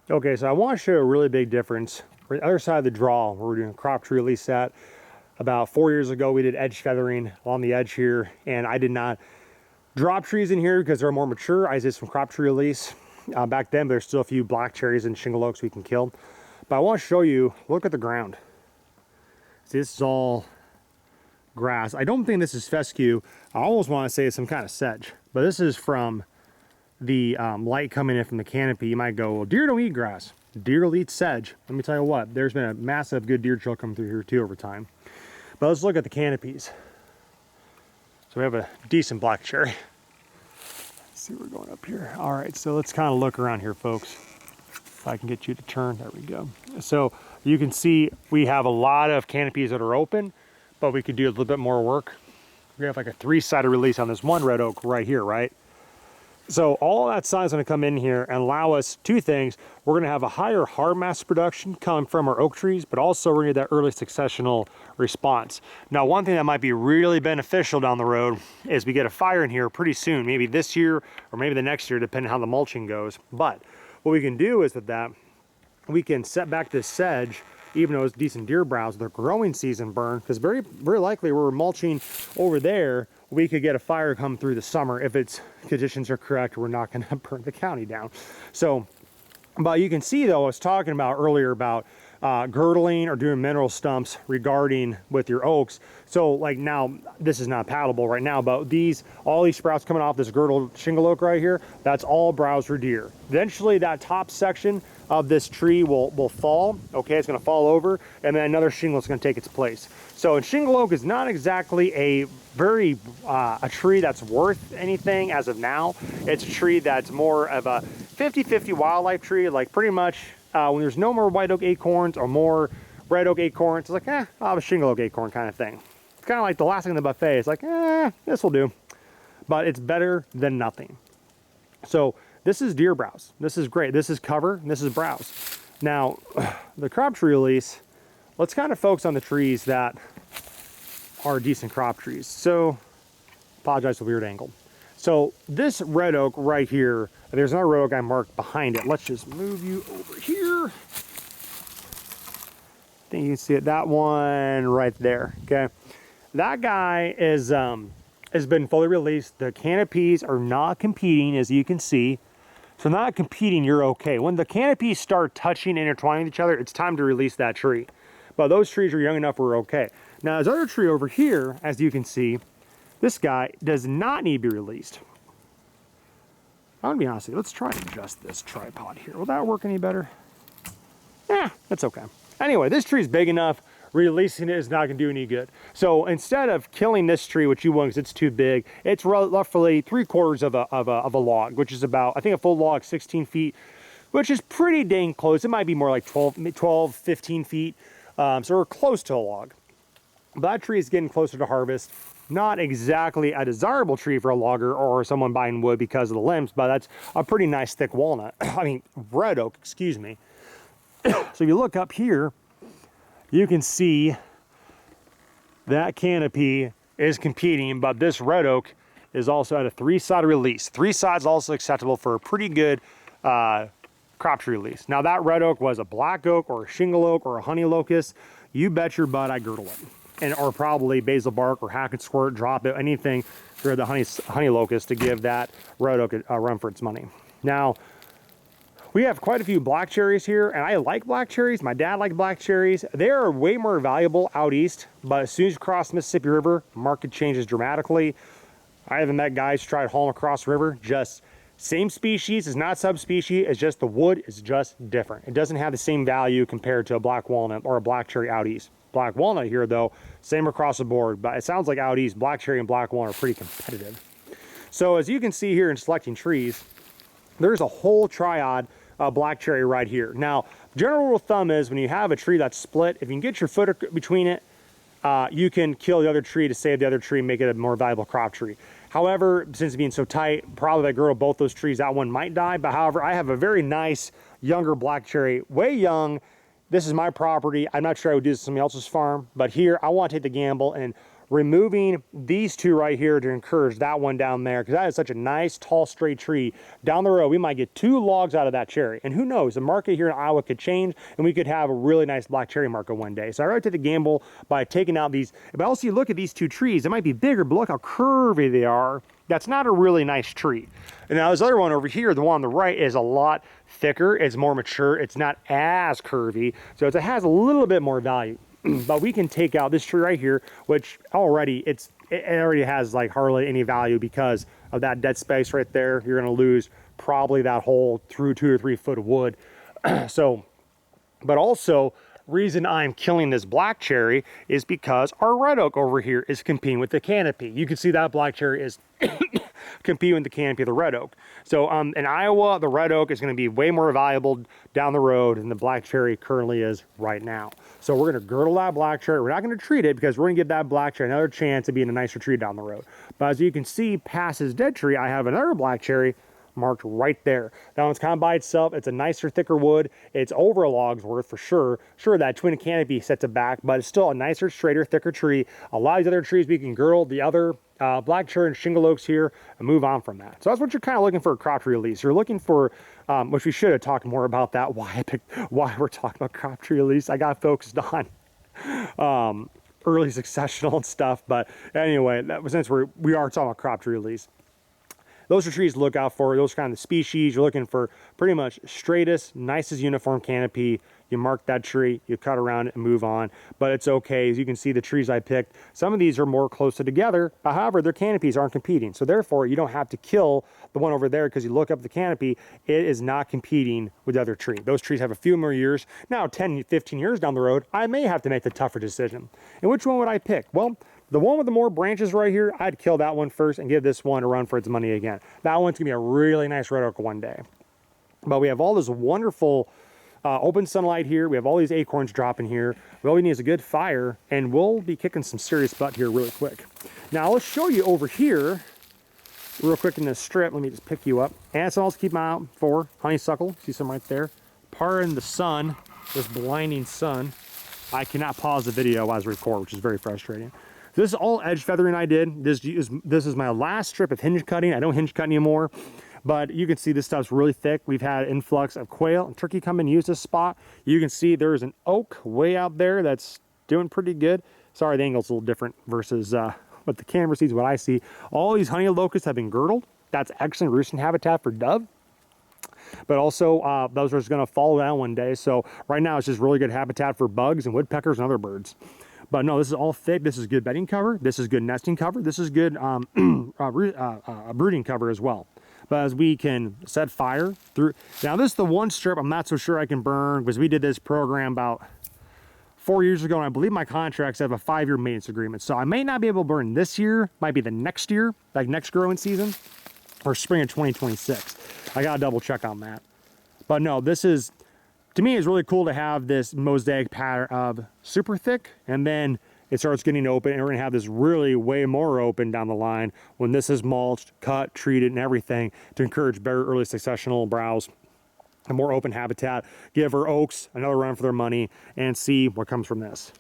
Okay, so I want to show a really big difference. On the other side of the draw, where we're doing crop tree release at, about 4 years ago, we did edge feathering along the edge here, and I did not drop trees in here because they're more mature. I did some crop tree release back then, but there's still a few black cherries and shingle oaks we can kill. But I want to show you, look at the ground. See, this is all grass. I don't think this is fescue. I almost want to say it's some kind of sedge, but this is from the light coming in from the canopy. You might go, well, deer don't eat grass. Deer will eat sedge. Let me tell you what, there's been a massive good deer trail come through here too over time. But let's look at the canopies. So we have a decent black cherry. Let's see, we're going up here. All right, so let's kind of look around here, folks. If I can get you to turn, there we go. So you can see we have a lot of canopies that are open, but we could do a little bit more work. We have like a 3-sided release on this one red oak right here, right? So all that sun's going to come in here and allow us two things. We're going to have a higher hard mass production coming from our oak trees, but also we're going to get that early successional response. Now, one thing that might be really beneficial down the road is we get a fire in here pretty soon, maybe this year or maybe the next year, depending on how the mulching goes. But what we can do is that we can set back this sedge, even though it's decent deer browse, their growing season burn, because very likely we're mulching over there, we could get a fire come through the summer if its conditions are correct. We're not going to burn the county down. So, but you can see though, I was talking about earlier about girdling or doing mineral stumps regarding with your oaks. So like now, this is not palatable right now, but all these sprouts coming off this girdled shingle oak right here, that's all browse for deer. Eventually that top section of this tree will fall. Okay, it's going to fall over, and then another shingle is going to take its place. So, and shingle oak is not exactly a tree that's worth anything as of now. It's a tree that's more of a 50-50 wildlife tree. Like pretty much when there's no more white oak acorns or more red oak acorns, it's like, I'll have a shingle oak acorn kind of thing. It's kind of like the last thing in the buffet. It's like, this will do. But it's better than nothing. So this is deer browse. This is great. This is cover, and this is browse. Now, the crop tree release, let's kind of focus on the trees that are decent crop trees. So, apologize for the weird angle. So this red oak right here, there's another red oak I marked behind it. Let's just move you over here. I think you can see it, that one right there, okay? That guy is has been fully released. The canopies are not competing, as you can see. So not competing, you're okay. When the canopies start touching and intertwining with each other, it's time to release that tree. But those trees are young enough, we're okay. Now, this other tree over here, as you can see, this guy does not need to be released. I'm gonna be honest with you, let's try and adjust this tripod here. Will that work any better? That's okay. Anyway, this tree is big enough. Releasing it is not going to do any good. So instead of killing this tree, which you want because it's too big, it's roughly 3/4 of a log, which is about, I think a full log 16 feet, which is pretty dang close. It might be more like 12, 15 feet. So we're close to a log. But that tree is getting closer to harvest. Not exactly a desirable tree for a logger or someone buying wood because of the limbs, but that's a pretty nice thick walnut. I mean, red oak, excuse me. So if you look up here, you can see that canopy is competing, but this red oak is also at a 3-sided release. 3 sides also acceptable for a pretty good crop tree release. Now that red oak was a black oak or a shingle oak or a honey locust, you bet your butt I girdle it. Or probably basil bark or hack and squirt, drop it, anything for the honey locust to give that red oak a run for its money. Now, we have quite a few black cherries here, and I like black cherries. My dad liked black cherries. They are way more valuable out east, but as soon as you cross the Mississippi River, market changes dramatically. I haven't met guys who tried hauling across the river. Just same species, it's not subspecies, it's just the wood is just different. It doesn't have the same value compared to a black walnut or a black cherry out east. Black walnut here though, same across the board, but it sounds like out east, black cherry and black walnut are pretty competitive. So as you can see here in selecting trees, there's a whole triad black cherry right here. Now, general rule of thumb is when you have a tree that's split, if you can get your foot between it, you can kill the other tree to save the other tree and make it a more valuable crop tree. However, since it's being so tight, probably if I grow both those trees, that one might die. But however, I have a very nice younger black cherry, way young. This is my property. I'm not sure I would do this on somebody else's farm, but here I want to take the gamble and removing these two right here to encourage that one down there, because that is such a nice, tall, straight tree. Down the road, we might get 2 logs out of that cherry. And who knows, the market here in Iowa could change, and we could have a really nice black cherry market one day. So I really take the gamble by taking out these. But also, you look at these 2 trees, they might be bigger, but look how curvy they are. That's not a really nice tree. And now this other one over here, the one on the right, is a lot thicker, it's more mature, it's not as curvy, so it has a little bit more value. But we can take out this tree right here, which already it already has like hardly any value because of that dead space right there. You're gonna lose probably that whole through 2 or 3 foot of wood. So, but also, reason I'm killing this black cherry is because our red oak over here is competing with the canopy. You can see that black cherry is competing with the canopy of the red oak. So in Iowa, the red oak is going to be way more valuable down the road than the black cherry currently is right now. So we're going to girdle that black cherry. We're not going to treat it because we're going to give that black cherry another chance of being a nicer tree down the road. But as you can see past this dead tree, I have another black cherry marked right there. That one's kind of by itself. It's a nicer, thicker wood. It's over a log's worth for sure. Sure, that twin canopy sets it back, but it's still a nicer, straighter, thicker tree. A lot of these other trees we can girdle the other black cherry and shingle oaks here and move on from that. So that's what you're kind of looking for a crop tree release. You're looking for, which we should have talked more about that, why we're talking about crop tree release. I got focused on early successional and stuff, but anyway, since we are talking about crop tree release. Those are trees to look out for. Those are kind of the species. You're looking for pretty much straightest, nicest uniform canopy. You mark that tree, you cut around it and move on. But it's okay. As you can see, the trees I picked, some of these are more closer together. However, their canopies aren't competing. So therefore, you don't have to kill the one over there because you look up the canopy, it is not competing with the other tree. Those trees have a few more years. Now, 10, 15 years down the road, I may have to make the tougher decision. And which one would I pick? Well, the one with the more branches right here, I'd kill that one first and give this one a run for its money again. That one's gonna be a really nice red oak one day. But we have all this wonderful open sunlight here. We have all these acorns dropping here. All we need is a good fire, and we'll be kicking some serious butt here really quick. Now let's show you over here, real quick in this strip. Let me just pick you up. And something else to keep an eye out for, honeysuckle. See some right there. Pardon the sun, this blinding sun. I cannot pause the video as I record, which is very frustrating. This is all edge feathering I did. This is my last strip of hinge cutting. I don't hinge cut anymore, but you can see this stuff's really thick. We've had influx of quail and turkey come and use this spot. You can see there's an oak way out there that's doing pretty good. Sorry, the angle's a little different versus what the camera sees, what I see. All these honey locusts have been girdled. That's excellent roosting habitat for dove. But also, those are going to fall down one day. So right now, it's just really good habitat for bugs and woodpeckers and other birds. But no, this is all thick. This is good bedding cover. This is good nesting cover. This is good brooding cover as well. But as we can set fire through. Now this is the one strip I'm not so sure I can burn because we did this program about 4 years ago, and I believe my contracts have a 5-year maintenance agreement. So I may not be able to burn this year, might be the next year, like next growing season, or spring of 2026. I gotta double check on that. But no, this is, to me, it's really cool to have this mosaic pattern of super thick, and then it starts getting open, and we're gonna have this really way more open down the line when this is mulched, cut, treated, and everything to encourage better early successional browse, a more open habitat, give our oaks another run for their money, and see what comes from this.